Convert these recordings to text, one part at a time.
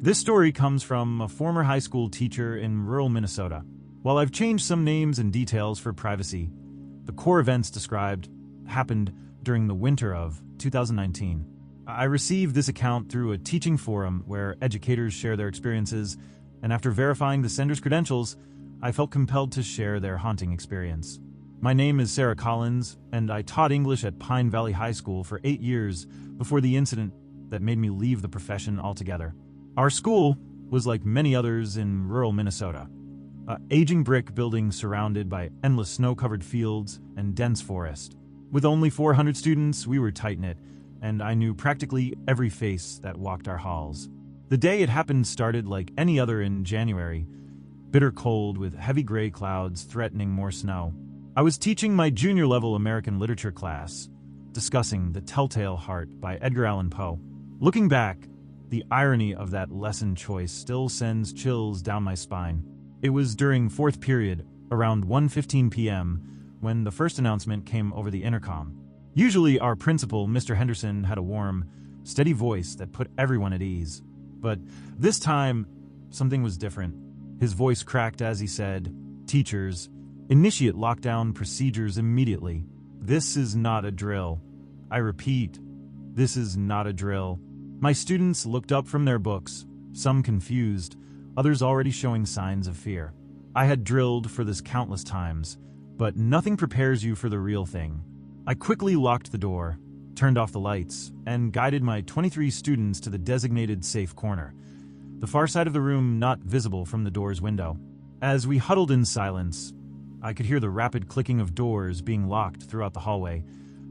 This story comes from a former high school teacher in rural Minnesota. While I've changed some names and details for privacy, the core events described happened during the winter of 2019. I received this account through a teaching forum where educators share their experiences, and after verifying the sender's credentials, I felt compelled to share their haunting experience. My name is Sarah Collins, and I taught English at Pine Valley High School for 8 years before the incident that made me leave the profession altogether. Our school was like many others in rural Minnesota. An aging brick building surrounded by endless snow-covered fields and dense forest. With only 400 students, we were tight-knit, and I knew practically every face that walked our halls. The day it happened started like any other in January, bitter cold with heavy gray clouds threatening more snow. I was teaching my junior-level American literature class, discussing The Telltale Heart by Edgar Allan Poe. Looking back, the irony of that lesson choice still sends chills down my spine. It was during fourth period, around 1:15 p.m., when the first announcement came over the intercom. Usually our principal, Mr. Henderson, had a warm, steady voice that put everyone at ease. But this time, something was different. His voice cracked as he said, "Teachers, initiate lockdown procedures immediately. This is not a drill. I repeat, this is not a drill." My students looked up from their books, some confused, others already showing signs of fear. I had drilled for this countless times, but nothing prepares you for the real thing. I quickly locked the door, turned off the lights, and guided my 23 students to the designated safe corner, the far side of the room not visible from the door's window. As we huddled in silence, I could hear the rapid clicking of doors being locked throughout the hallway,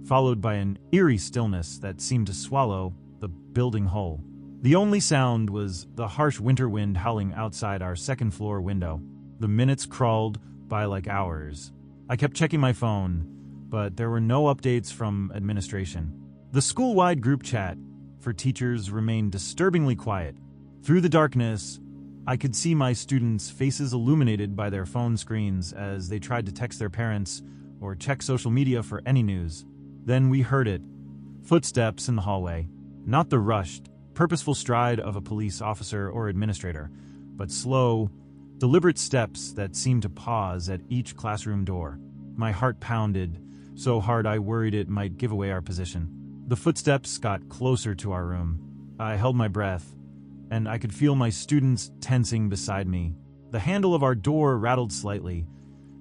followed by an eerie stillness that seemed to swallow the building whole. The only sound was the harsh winter wind howling outside our second-floor window. The minutes crawled by like hours. I kept checking my phone, but there were no updates from administration. The school-wide group chat for teachers remained disturbingly quiet. Through the darkness, I could see my students' faces illuminated by their phone screens as they tried to text their parents or check social media for any news. Then we heard it. Footsteps in the hallway. Not the rushed, purposeful stride of a police officer or administrator, but slow, deliberate steps that seemed to pause at each classroom door. My heart pounded so hard I worried it might give away our position. The footsteps got closer to our room. I held my breath, and I could feel my students tensing beside me. The handle of our door rattled slightly,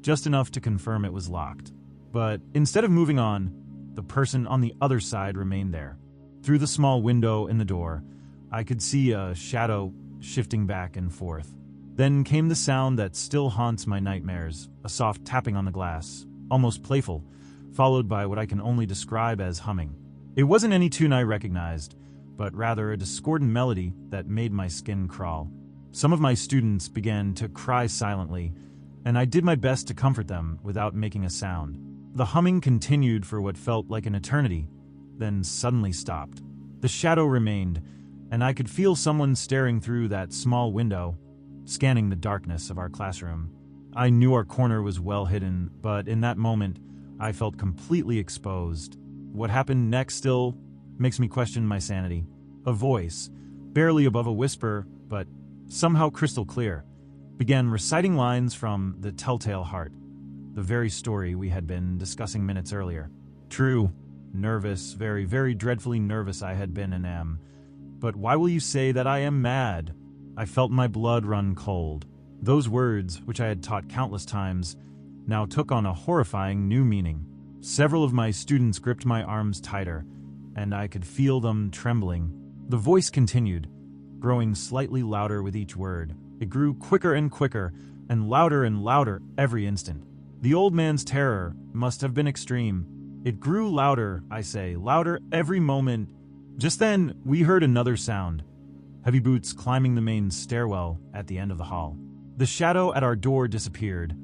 just enough to confirm it was locked. But instead of moving on, the person on the other side remained there. Through the small window in the door, I could see a shadow shifting back and forth. Then came the sound that still haunts my nightmares, a soft tapping on the glass, almost playful, followed by what I can only describe as humming. It wasn't any tune I recognized, but rather a discordant melody that made my skin crawl. Some of my students began to cry silently, and I did my best to comfort them without making a sound. The humming continued for what felt like an eternity, then suddenly stopped. The shadow remained, and I could feel someone staring through that small window, scanning the darkness of our classroom. I knew our corner was well hidden, but in that moment, I felt completely exposed. What happened next still makes me question my sanity. A voice, barely above a whisper, but somehow crystal clear, began reciting lines from The Telltale Heart, the very story we had been discussing minutes earlier. True, nervous, very, very dreadfully nervous I had been and am. But why will you say that I am mad? I felt my blood run cold. Those words, which I had taught countless times, now took on a horrifying new meaning. Several of my students gripped my arms tighter, and I could feel them trembling. The voice continued, growing slightly louder with each word. It grew quicker and quicker, and louder every instant. The old man's terror must have been extreme. It grew louder, I say, louder every moment. Just then, we heard another sound. Heavy boots climbing the main stairwell at the end of the hall. The shadow at our door disappeared,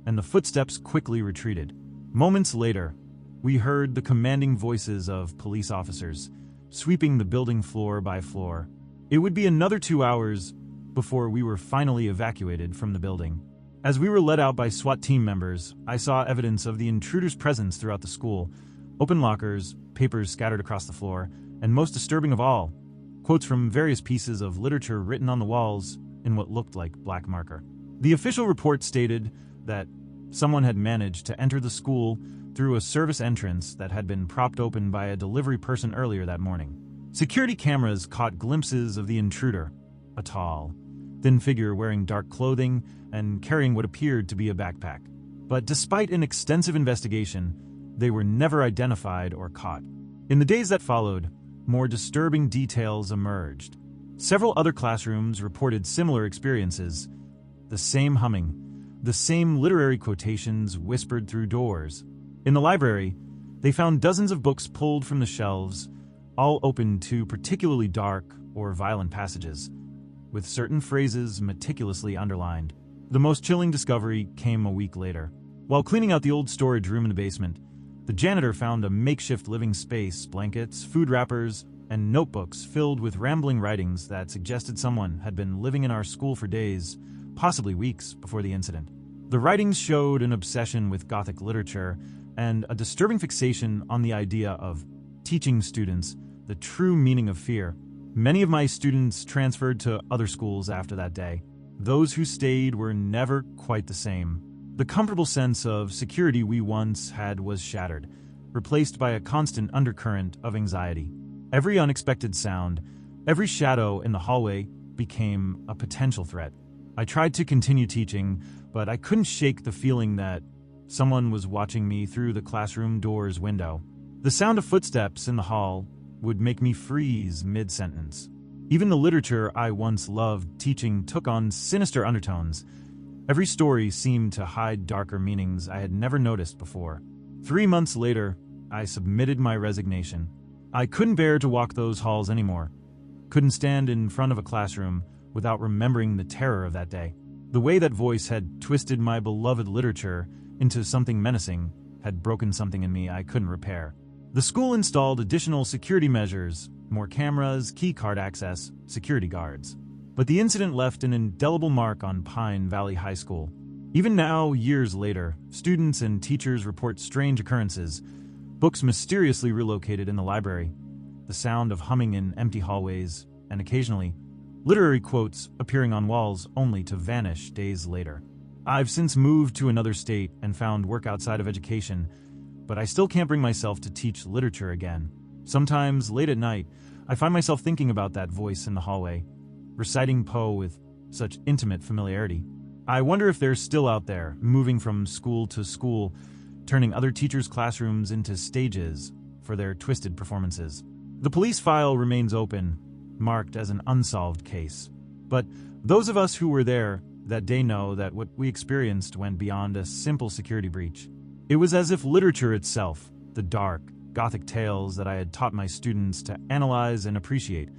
and the footsteps quickly retreated. Moments later, we heard the commanding voices of police officers, sweeping the building floor by floor. It would be another 2 hours before we were finally evacuated from the building. As we were led out by SWAT team members, I saw evidence of the intruder's presence throughout the school. Open lockers, papers scattered across the floor, and most disturbing of all, quotes from various pieces of literature written on the walls in what looked like black marker. The official report stated that someone had managed to enter the school through a service entrance that had been propped open by a delivery person earlier that morning. Security cameras caught glimpses of the intruder, a tall, thin figure wearing dark clothing and carrying what appeared to be a backpack. But despite an extensive investigation, they were never identified or caught. In the days that followed, more disturbing details emerged. Several other classrooms reported similar experiences. The same humming, the same literary quotations whispered through doors. In the library, they found dozens of books pulled from the shelves, all open to particularly dark or violent passages, with certain phrases meticulously underlined. The most chilling discovery came a week later. While cleaning out the old storage room in the basement, the janitor found a makeshift living space, blankets, food wrappers, and notebooks filled with rambling writings that suggested someone had been living in our school for days, possibly weeks, before the incident. The writings showed an obsession with Gothic literature and a disturbing fixation on the idea of teaching students the true meaning of fear. Many of my students transferred to other schools after that day. Those who stayed were never quite the same. The comfortable sense of security we once had was shattered, replaced by a constant undercurrent of anxiety. Every unexpected sound, every shadow in the hallway became a potential threat. I tried to continue teaching, but I couldn't shake the feeling that someone was watching me through the classroom door's window. The sound of footsteps in the hall would make me freeze mid-sentence. Even the literature I once loved teaching took on sinister undertones. Every story seemed to hide darker meanings I had never noticed before. 3 months later, I submitted my resignation. I couldn't bear to walk those halls anymore. Couldn't stand in front of a classroom without remembering the terror of that day. The way that voice had twisted my beloved literature into something menacing had broken something in me I couldn't repair. The school installed additional security measures, more cameras, key card access, security guards. But the incident left an indelible mark on Pine Valley High School. Even now, years later, students and teachers report strange occurrences, books mysteriously relocated in the library, the sound of humming in empty hallways, and occasionally, literary quotes appearing on walls only to vanish days later. I've since moved to another state and found work outside of education, but I still can't bring myself to teach literature again. Sometimes, late at night, I find myself thinking about that voice in the hallway, reciting Poe with such intimate familiarity. I wonder if they're still out there, moving from school to school, turning other teachers' classrooms into stages for their twisted performances. The police file remains open, marked as an unsolved case. But those of us who were there that day know that what we experienced went beyond a simple security breach. It was as if literature itself, the dark, Gothic tales that I had taught my students to analyze and appreciate,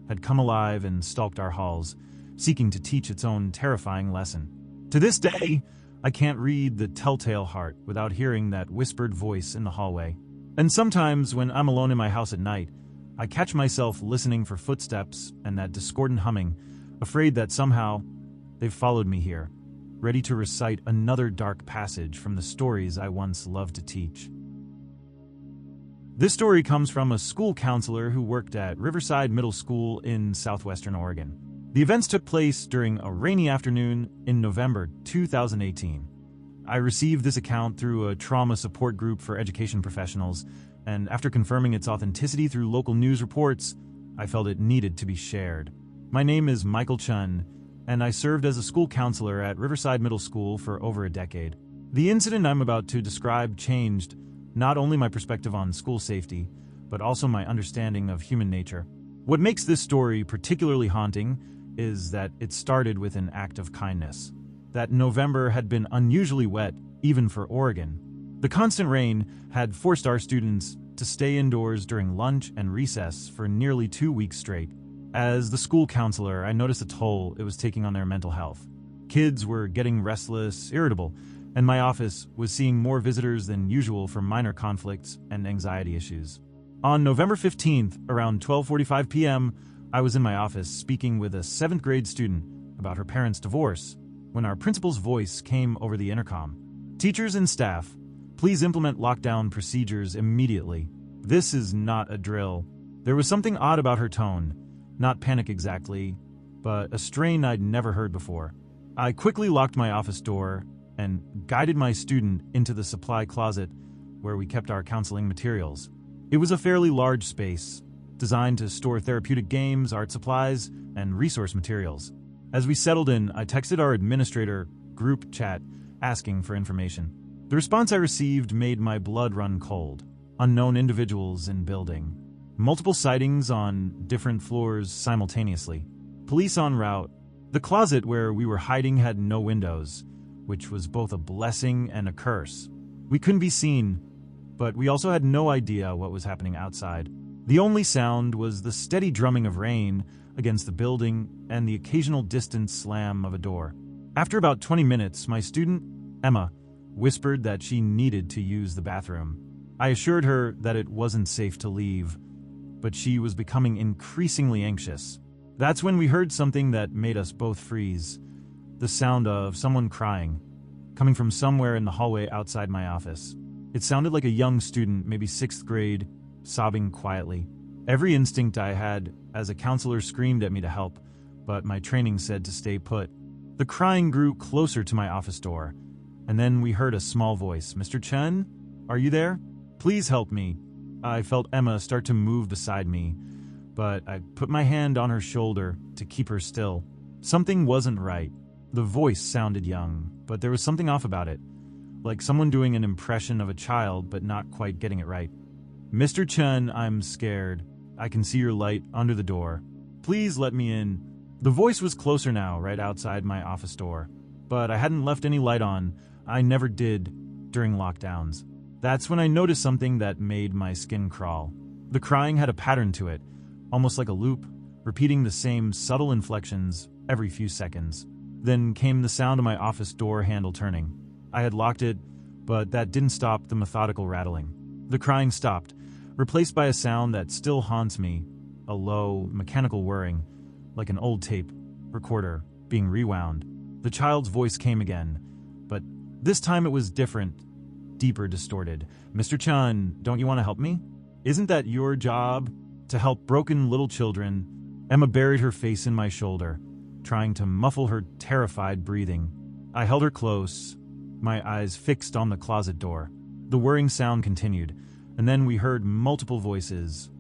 had come alive and stalked our halls, seeking to teach its own terrifying lesson. To this day, I can't read The Telltale Heart without hearing that whispered voice in the hallway. And sometimes, when I'm alone in my house at night, I catch myself listening for footsteps and that discordant humming, afraid that somehow they've followed me here, ready to recite another dark passage from the stories I once loved to teach. This story comes from a school counselor who worked at Riverside Middle School in southwestern Oregon. The events took place during a rainy afternoon in November 2018. I received this account through a trauma support group for education professionals, and after confirming its authenticity through local news reports, I felt it needed to be shared. My name is Michael Chun, and I served as a school counselor at Riverside Middle School for over a decade. The incident I'm about to describe changed not only my perspective on school safety, but also my understanding of human nature. What makes this story particularly haunting is that it started with an act of kindness. That November had been unusually wet, even for Oregon. The constant rain had forced our students to stay indoors during lunch and recess for nearly 2 weeks straight. As the school counselor, I noticed the toll it was taking on their mental health. Kids were getting restless, irritable, and my office was seeing more visitors than usual for minor conflicts and anxiety issues. On November 15th, around 12:45 p.m., I was in my office speaking with a 7th grade student about her parents' divorce when our principal's voice came over the intercom. Teachers and staff, please implement lockdown procedures immediately. This is not a drill. There was something odd about her tone, Not panic exactly, but a strain I'd never heard before. I quickly locked my office door and guided my student into the supply closet where we kept our counseling materials. It was a fairly large space, designed to store therapeutic games, art supplies, and resource materials. As we settled in, I texted our administrator group chat asking for information. The response I received made my blood run cold. Unknown individuals in building. Multiple sightings on different floors simultaneously. Police en route. The closet where we were hiding had no windows, which was both a blessing and a curse. We couldn't be seen, but we also had no idea what was happening outside. The only sound was the steady drumming of rain against the building and the occasional distant slam of a door. After about 20 minutes, my student, Emma, whispered that she needed to use the bathroom. I assured her that it wasn't safe to leave, but she was becoming increasingly anxious. That's when we heard something that made us both freeze. The sound of someone crying, coming from somewhere in the hallway outside my office. It sounded like a young student, maybe 6th grade, sobbing quietly. Every instinct I had as a counselor screamed at me to help, but my training said to stay put. The crying grew closer to my office door, and then we heard a small voice. "Mr. Chen, are you there? Please help me." I felt Emma start to move beside me, but I put my hand on her shoulder to keep her still. Something wasn't right. The voice sounded young, but there was something off about it, like someone doing an impression of a child but not quite getting it right. "Mr. Chen, I'm scared. I can see your light under the door. Please let me in." The voice was closer now, right outside my office door, but I hadn't left any light on. I never did during lockdowns. That's when I noticed something that made my skin crawl. The crying had a pattern to it, almost like a loop, repeating the same subtle inflections every few seconds. Then came the sound of my office door handle turning. I had locked it, but that didn't stop the methodical rattling. The crying stopped, replaced by a sound that still haunts me, a low, mechanical whirring, like an old tape recorder being rewound. The child's voice came again, but this time it was different, deeper, distorted. "Mr. Chen, don't you want to help me? Isn't that your job? To help broken little children?" Emma buried her face in my shoulder, trying to muffle her terrified breathing. I held her close, my eyes fixed on the closet door. The whirring sound continued, and then we heard multiple voices,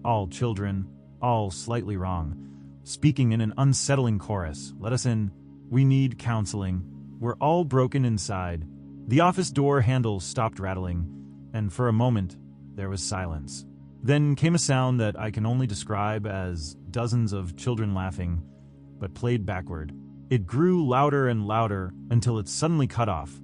all children, all slightly wrong, speaking in an unsettling chorus. "Let us in. We need counseling. We're all broken inside." The office door handle stopped rattling, and for a moment, there was silence. Then came a sound that I can only describe as dozens of children laughing, but played backward. It grew louder and louder until it suddenly cut off,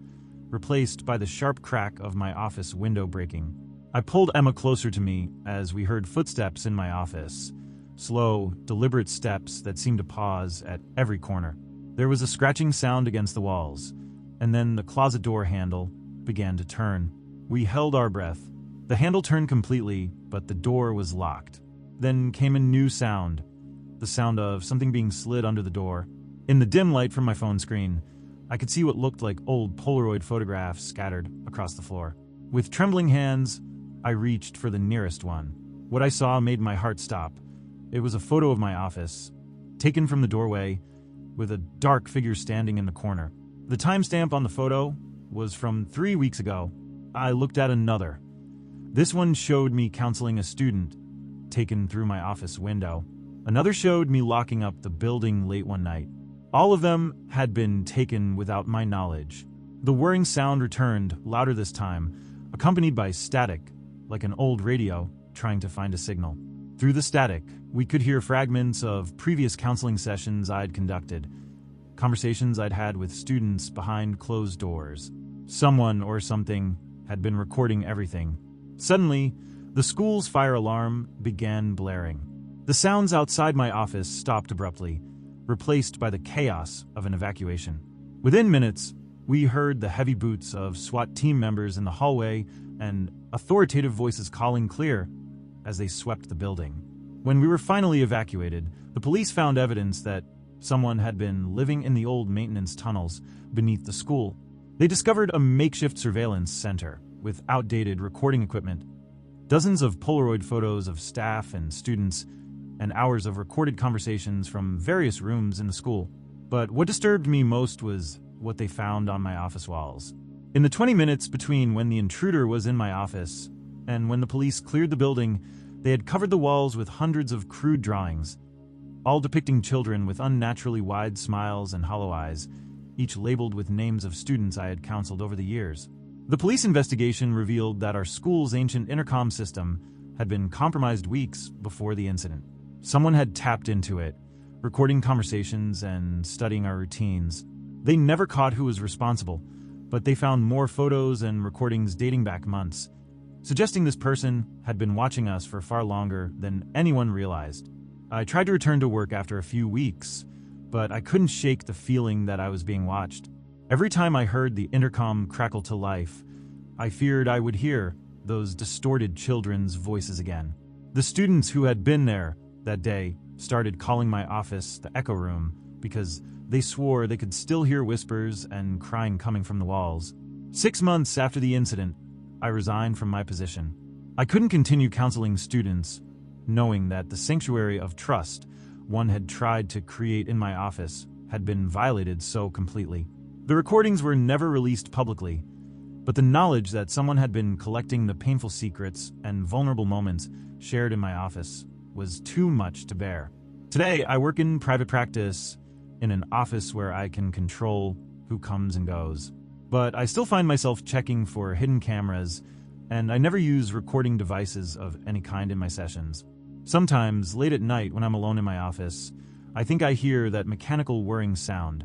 replaced by the sharp crack of my office window breaking. I pulled Emma closer to me as we heard footsteps in my office, slow, deliberate steps that seemed to pause at every corner. There was a scratching sound against the walls, and then the closet door handle began to turn. We held our breath. The handle turned completely, but the door was locked. Then came a new sound, the sound of something being slid under the door. In the dim light from my phone screen, I could see what looked like old Polaroid photographs scattered across the floor. With trembling hands, I reached for the nearest one. What I saw made my heart stop. It was a photo of my office, taken from the doorway, with a dark figure standing in the corner. The timestamp on the photo was from 3 weeks ago. I looked at another. This one showed me counseling a student, taken through my office window. Another showed me locking up the building late one night. All of them had been taken without my knowledge. The whirring sound returned, louder this time, accompanied by static, like an old radio trying to find a signal. Through the static, we could hear fragments of previous counseling sessions I'd conducted, conversations I'd had with students behind closed doors. Someone or something had been recording everything. Suddenly, the school's fire alarm began blaring. The sounds outside my office stopped abruptly, replaced by the chaos of an evacuation. Within minutes, we heard the heavy boots of SWAT team members in the hallway and authoritative voices calling clear as they swept the building. When we were finally evacuated, the police found evidence that someone had been living in the old maintenance tunnels beneath the school. They discovered a makeshift surveillance center with outdated recording equipment, dozens of Polaroid photos of staff and students, and hours of recorded conversations from various rooms in the school. But what disturbed me most was what they found on my office walls. In the 20 minutes between when the intruder was in my office and when the police cleared the building, they had covered the walls with hundreds of crude drawings, all depicting children with unnaturally wide smiles and hollow eyes, each labeled with names of students I had counseled over the years. The police investigation revealed that our school's ancient intercom system had been compromised weeks before the incident. Someone had tapped into it, recording conversations and studying our routines. They never caught who was responsible, but they found more photos and recordings dating back months, suggesting this person had been watching us for far longer than anyone realized. I tried to return to work after a few weeks, but I couldn't shake the feeling that I was being watched. Every time I heard the intercom crackle to life, I feared I would hear those distorted children's voices again. The students who had been there that day started calling my office the Echo Room because they swore they could still hear whispers and crying coming from the walls. 6 months after the incident, I resigned from my position. I couldn't continue counseling students, knowing that the sanctuary of trust one had tried to create in my office had been violated so completely. The recordings were never released publicly, but the knowledge that someone had been collecting the painful secrets and vulnerable moments shared in my office was too much to bear. Today, I work in private practice in an office where I can control who comes and goes. But I still find myself checking for hidden cameras, and I never use recording devices of any kind in my sessions. Sometimes, late at night when I'm alone in my office, I think I hear that mechanical whirring sound,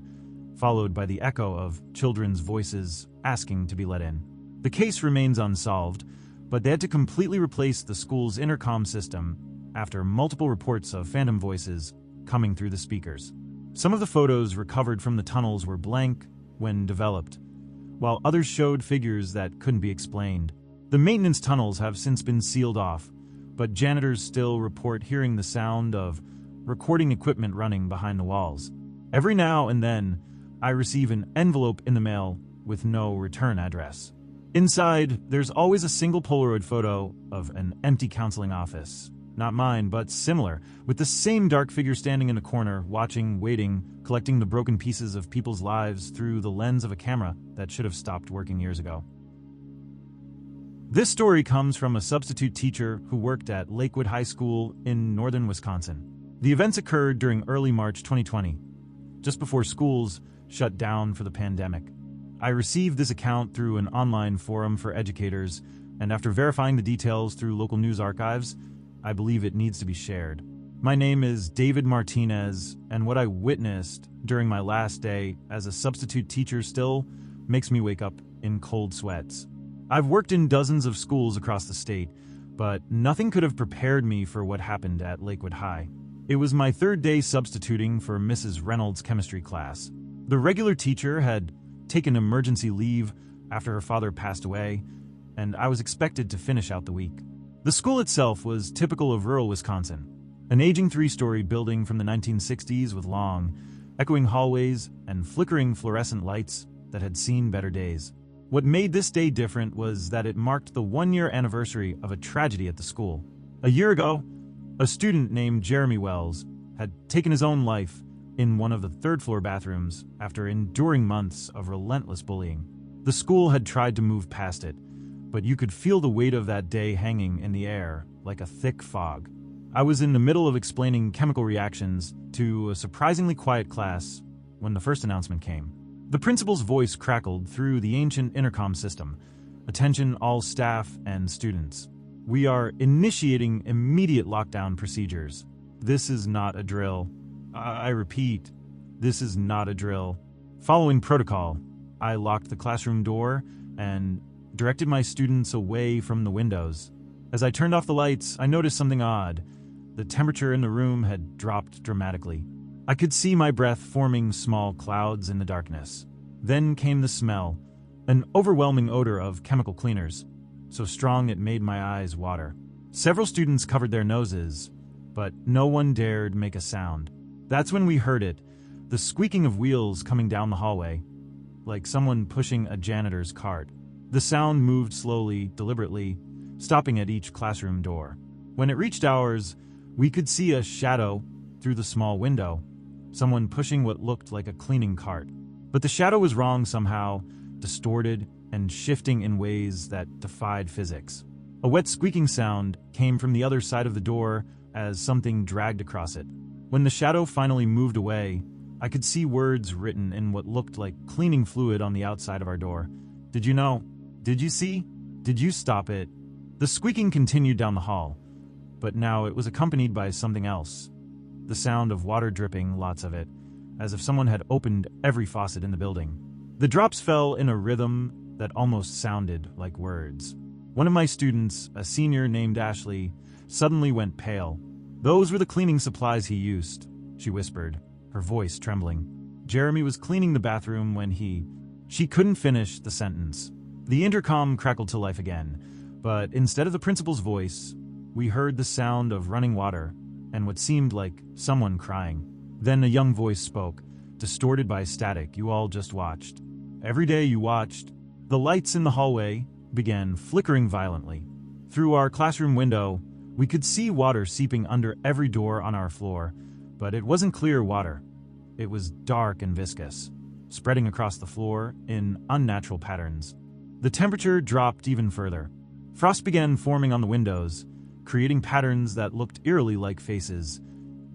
followed by the echo of children's voices asking to be let in. The case remains unsolved, but they had to completely replace the school's intercom system after multiple reports of phantom voices coming through the speakers. Some of the photos recovered from the tunnels were blank when developed, while others showed figures that couldn't be explained. The maintenance tunnels have since been sealed off, but janitors still report hearing the sound of recording equipment running behind the walls. Every now and then, I receive an envelope in the mail with no return address. Inside, there's always a single Polaroid photo of an empty counseling office. Not mine, but similar, with the same dark figure standing in a corner, watching, waiting, collecting the broken pieces of people's lives through the lens of a camera that should have stopped working years ago. This story comes from a substitute teacher who worked at Lakewood High School in northern Wisconsin. The events occurred during early March 2020, just before schools shut down for the pandemic. I received this account through an online forum for educators, and after verifying the details through local news archives, I believe it needs to be shared. My name is David Martinez, and what I witnessed during my last day as a substitute teacher still makes me wake up in cold sweats. I've worked in dozens of schools across the state, but nothing could have prepared me for what happened at Lakewood High. It was my third day substituting for Mrs. Reynolds' chemistry class. The regular teacher had taken emergency leave after her father passed away, and I was expected to finish out the week. The school itself was typical of rural Wisconsin, an aging 3-story building from the 1960s with long, echoing hallways and flickering fluorescent lights that had seen better days. What made this day different was that it marked the 1-year anniversary of a tragedy at the school. A year ago, a student named Jeremy Wells had taken his own life in one of the third-floor bathrooms after enduring months of relentless bullying. The school had tried to move past it, but you could feel the weight of that day hanging in the air like a thick fog. I was in the middle of explaining chemical reactions to a surprisingly quiet class when the first announcement came. The principal's voice crackled through the ancient intercom system. Attention all staff and students. We are initiating immediate lockdown procedures. This is not a drill. I repeat, this is not a drill. Following protocol, I locked the classroom door and directed my students away from the windows. As I turned off the lights, I noticed something odd. The temperature in the room had dropped dramatically. I could see my breath forming small clouds in the darkness. Then came the smell, an overwhelming odor of chemical cleaners, so strong it made my eyes water. Several students covered their noses, but no one dared make a sound. That's when we heard it, the squeaking of wheels coming down the hallway, like someone pushing a janitor's cart. The sound moved slowly, deliberately, stopping at each classroom door. When it reached ours, We could see a shadow through the small window, someone pushing what looked like a cleaning cart. But the shadow was wrong somehow, distorted and shifting in ways that defied physics. A wet squeaking sound came from the other side of the door as something dragged across it. When the shadow finally moved away, I could see words written in what looked like cleaning fluid on the outside of our door. Did you know? Did you see? Did you stop it? The squeaking continued down the hall, but now it was accompanied by something else. The sound of water dripping, lots of it, as if someone had opened every faucet in the building. The drops fell in a rhythm that almost sounded like words. One of my students, a senior named Ashley, suddenly went pale. "Those were the cleaning supplies he used," she whispered, her voice trembling. "Jeremy was cleaning the bathroom when She couldn't finish the sentence. The intercom crackled to life again, but instead of the principal's voice, we heard the sound of running water and what seemed like someone crying. Then a young voice spoke, distorted by static. "You all just watched. Every day you watched." The lights in the hallway began flickering violently. Through our classroom window, we could see water seeping under every door on our floor, but it wasn't clear water. It was dark and viscous, spreading across the floor in unnatural patterns. The temperature dropped even further. Frost began forming on the windows, creating patterns that looked eerily like faces,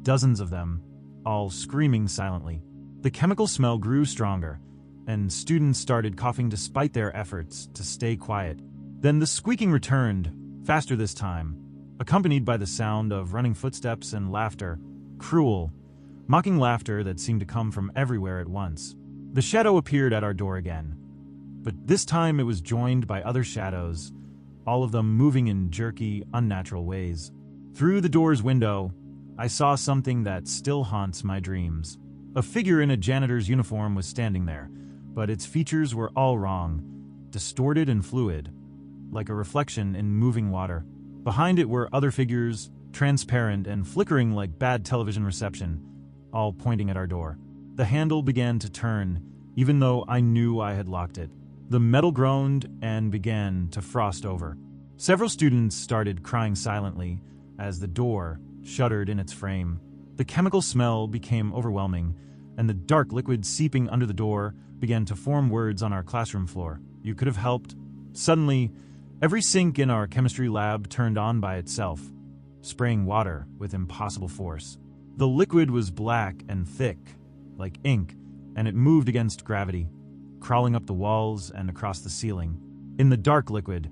dozens of them, all screaming silently. The chemical smell grew stronger, and students started coughing despite their efforts to stay quiet. Then the squeaking returned, faster this time, accompanied by the sound of running footsteps and laughter, cruel, mocking laughter that seemed to come from everywhere at once. The shadow appeared at our door again, but this time it was joined by other shadows, all of them moving in jerky, unnatural ways. Through the door's window, I saw something that still haunts my dreams. A figure in a janitor's uniform was standing there, but its features were all wrong, distorted and fluid, like a reflection in moving water. Behind it were other figures, transparent and flickering like bad television reception, all pointing at our door. The handle began to turn, even though I knew I had locked it. The metal groaned and began to frost over. Several students started crying silently as the door shuddered in its frame. The chemical smell became overwhelming, and the dark liquid seeping under the door began to form words on our classroom floor. "You could have helped." Suddenly, every sink in our chemistry lab turned on by itself, spraying water with impossible force. The liquid was black and thick, like ink, and it moved against gravity, crawling up the walls and across the ceiling. In the dark liquid,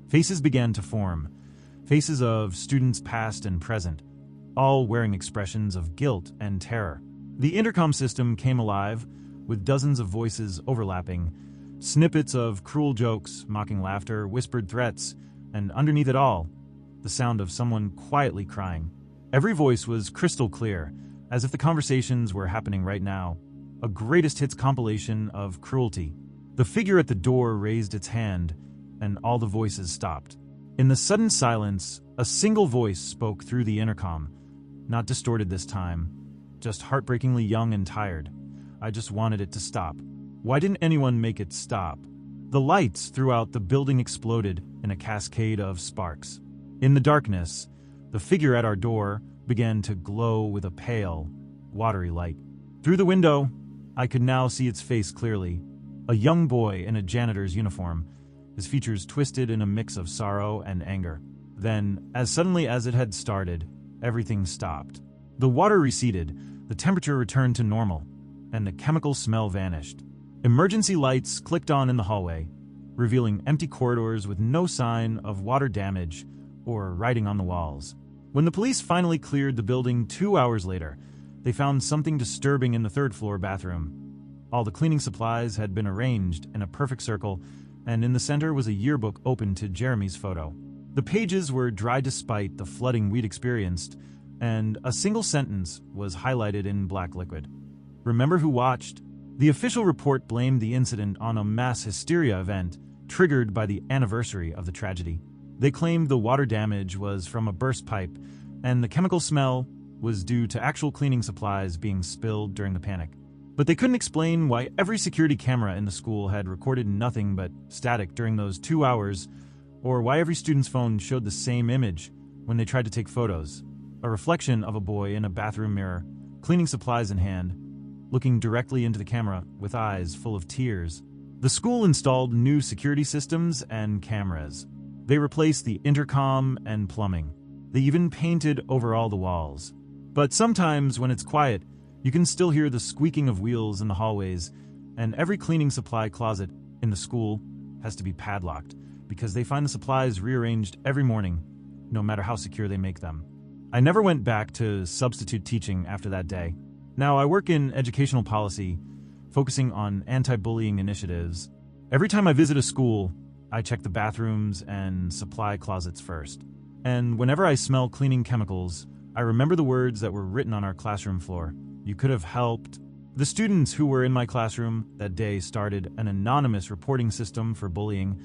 faces began to form, faces of students past and present, all wearing expressions of guilt and terror. The intercom system came alive, with dozens of voices overlapping, snippets of cruel jokes, mocking laughter, whispered threats, and underneath it all, the sound of someone quietly crying. Every voice was crystal clear, as if the conversations were happening right now. A greatest hits compilation of cruelty. The figure at the door raised its hand, and all the voices stopped. In the sudden silence, a single voice spoke through the intercom, not distorted this time, just heartbreakingly young and tired. I just wanted it to stop. Why didn't anyone make it stop? The lights throughout the building exploded in a cascade of sparks. In the darkness, the figure at our door began to glow with a pale, watery light. Through the window, I could now see its face clearly. A young boy in a janitor's uniform, his features twisted in a mix of sorrow and anger. Then, as suddenly as it had started, everything stopped. The water receded, the temperature returned to normal, and the chemical smell vanished. Emergency lights clicked on in the hallway, revealing empty corridors with no sign of water damage or writing on the walls. When the police finally cleared the building 2 hours later, they found something disturbing in the third-floor bathroom. All the cleaning supplies had been arranged in a perfect circle, and in the center was a yearbook open to Jeremy's photo. The pages were dry despite the flooding we'd experienced, and a single sentence was highlighted in black liquid. "Remember who watched?" The official report blamed the incident on a mass hysteria event triggered by the anniversary of the tragedy. They claimed the water damage was from a burst pipe, and the chemical smell was due to actual cleaning supplies being spilled during the panic. But they couldn't explain why every security camera in the school had recorded nothing but static during those 2 hours, or why every student's phone showed the same image when they tried to take photos. a reflection of a boy in a bathroom mirror, cleaning supplies in hand, looking directly into the camera with eyes full of tears. The school installed new security systems and cameras. They replaced the intercom and plumbing. They even painted over all the walls. But sometimes when it's quiet, you can still hear the squeaking of wheels in the hallways, and every cleaning supply closet in the school has to be padlocked because they find the supplies rearranged every morning, no matter how secure they make them. I never went back to substitute teaching after that day. Now I work in educational policy, focusing on anti-bullying initiatives. Every time I visit a school, I check the bathrooms and supply closets first. And whenever I smell cleaning chemicals, I remember the words that were written on our classroom floor. You could have helped. The students who were in my classroom that day started an anonymous reporting system for bullying,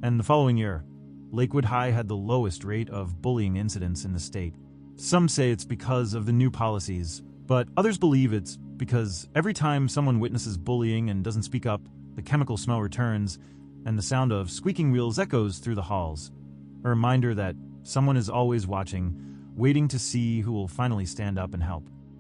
and the following year, Lakewood High had the lowest rate of bullying incidents in the state. Some say it's because of the new policies, but others believe it's because every time someone witnesses bullying and doesn't speak up, the chemical smell returns, and the sound of squeaking wheels echoes through the halls. A reminder that someone is always watching, waiting to see who will finally stand up and help.